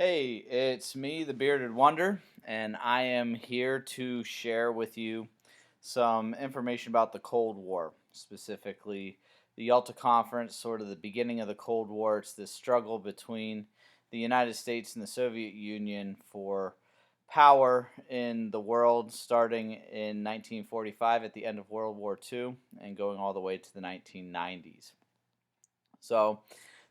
Hey, it's me, the Bearded Wonder, and I am here to share with you some information about the Cold War, specifically the Yalta Conference, sort of the beginning of the Cold War. It's this struggle between the United States and the Soviet Union for power in the world, starting in 1945 at the end of World War II and going all the way to the 1990s. So,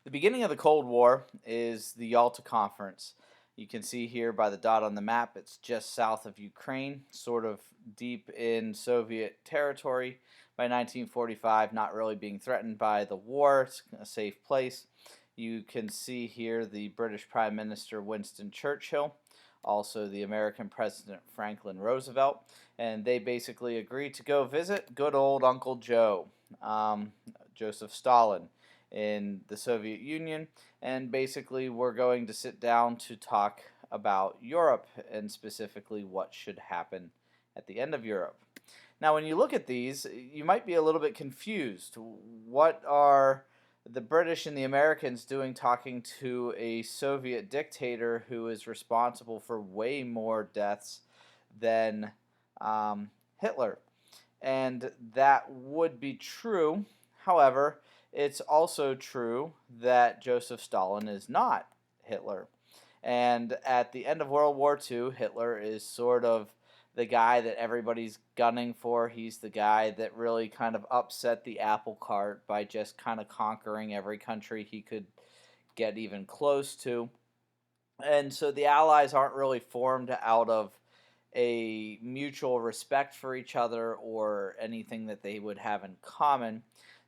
the beginning of the Cold War is the Yalta Conference. You can see here by the dot on the map, it's just south of Ukraine, sort of deep in Soviet territory. By 1945, not really being threatened by the war, it's a safe place. You can see here the British Prime Minister Winston Churchill, also the American President Franklin Roosevelt, and they basically agreed to go visit good old Uncle Joe, Joseph Stalin, in the Soviet Union, and basically we're going to sit down to talk about Europe and specifically what should happen at the end of Europe. Now, when you look at these, you might be a little bit confused. What are the British and the Americans doing talking to a Soviet dictator who is responsible for way more deaths than Hitler? And that would be true. However, it's also true that Joseph Stalin is not Hitler. And at the end of World War II, Hitler is sort of the guy that everybody's gunning for. He's the guy that really kind of upset the apple cart by just kind of conquering every country he could get even close to. And so the Allies aren't really formed out of a mutual respect for each other or anything that they would have in common.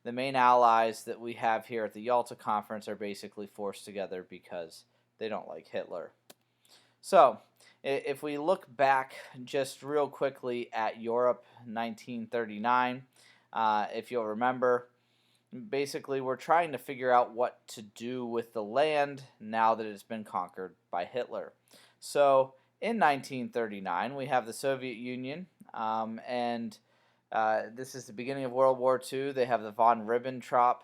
The main allies that we have here at the Yalta Conference are basically forced together because they don't like Hitler. So, if we look back just real quickly at Europe 1939, if you'll remember, basically we're trying to figure out what to do with the land now that it's been conquered by Hitler. So, in 1939, we have the Soviet Union, and this is the beginning of World War II. They have the von Ribbentrop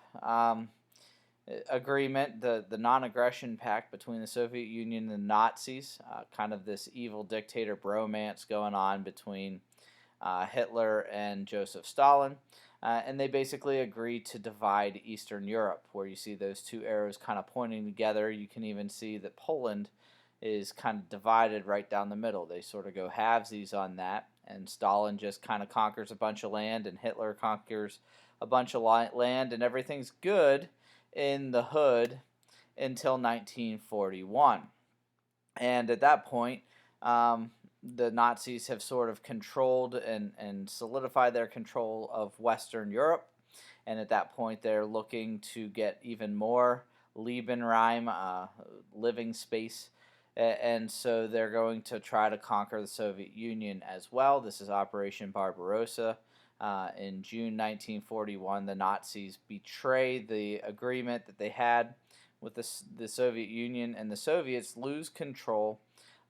agreement, the non-aggression pact between the Soviet Union and the Nazis, kind of this evil dictator bromance going on between Hitler and Joseph Stalin. And they basically agreed to divide Eastern Europe, where you see those two arrows kind of pointing together. You can even see that Poland is kind of divided right down the middle. They sort of go halvesies on that, and Stalin just kind of conquers a bunch of land, and Hitler conquers a bunch of land, and everything's good in the hood until 1941. And at that point, the Nazis have sort of controlled and solidified their control of Western Europe. And at that point, they're looking to get even more Lebensraum, living space. And so they're going to try to conquer the Soviet Union as well. This is Operation Barbarossa. In June 1941, the Nazis betray the agreement that they had with the Soviet Union, and the Soviets lose control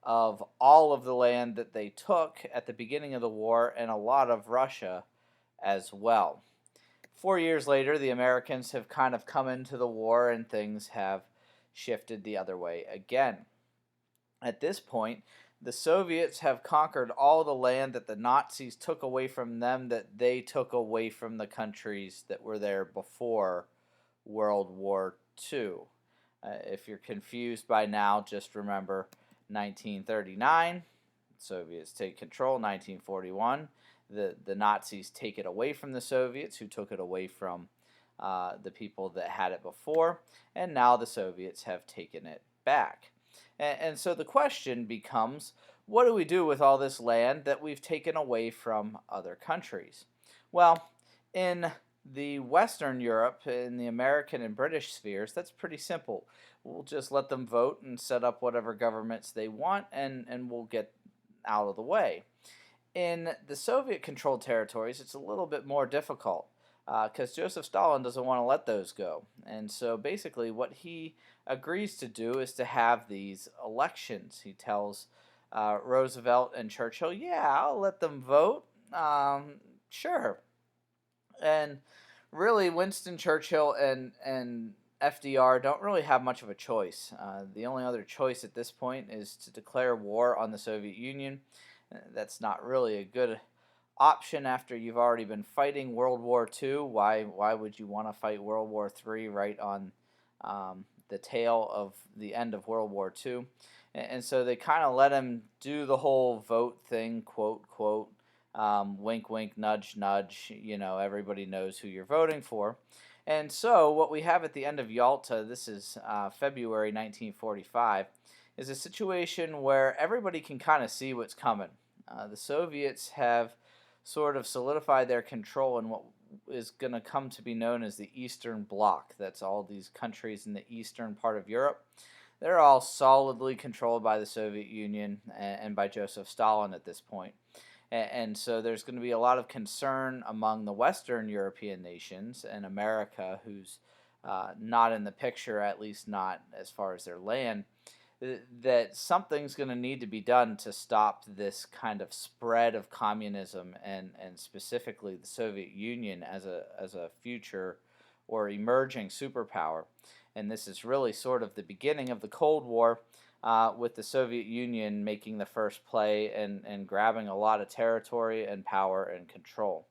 of all of the land that they took at the beginning of the war and a lot of Russia as well. 4 years later, the Americans have kind of come into the war and things have shifted the other way again. At this point, the Soviets have conquered all the land that the Nazis took away from them, that they took away from the countries that were there before World War II. If you're confused by now, just remember 1939, Soviets take control. 1941, the Nazis take it away from the Soviets, who took it away from the people that had it before, and now the Soviets have taken it back. And so the question becomes, what do we do with all this land that we've taken away from other countries? Well, in the Western Europe, in the American and British spheres, that's pretty simple. We'll just let them vote and set up whatever governments they want, and we'll get out of the way. In the Soviet-controlled territories, it's a little bit more difficult because Joseph Stalin doesn't want to let those go. And so basically what he agrees to do is to have these elections. He tells Roosevelt and Churchill, yeah, I'll let them vote. Sure. And really, Winston Churchill and FDR don't really have much of a choice. The only other choice at this point is to declare war on the Soviet Union. That's not really a good option after you've already been fighting World War II. Why would you want to fight World War III right on the tail of the end of World War II? And so they kind of let him do the whole vote thing, quote, quote, wink, wink, nudge, nudge. Everybody knows who you're voting for. And so what we have at the end of Yalta, this is February 1945, is a situation where everybody can kind of see what's coming. The Soviets have sort of solidified their control in what is going to come to be known as the Eastern Bloc. That's all these countries in the eastern part of Europe. They're all solidly controlled by the Soviet Union and by Joseph Stalin at this point. And so there's going to be a lot of concern among the Western European nations and America, who's not in the picture, at least not as far as their land, that something's going to need to be done to stop this kind of spread of communism and specifically the Soviet Union as a future or emerging superpower. And this is really sort of the beginning of the Cold War, with the Soviet Union making the first play and grabbing a lot of territory and power and control.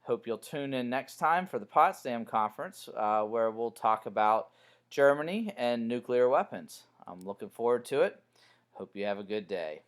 Hope you'll tune in next time for the Potsdam Conference, where we'll talk about Germany and nuclear weapons. I'm looking forward to it. Hope you have a good day.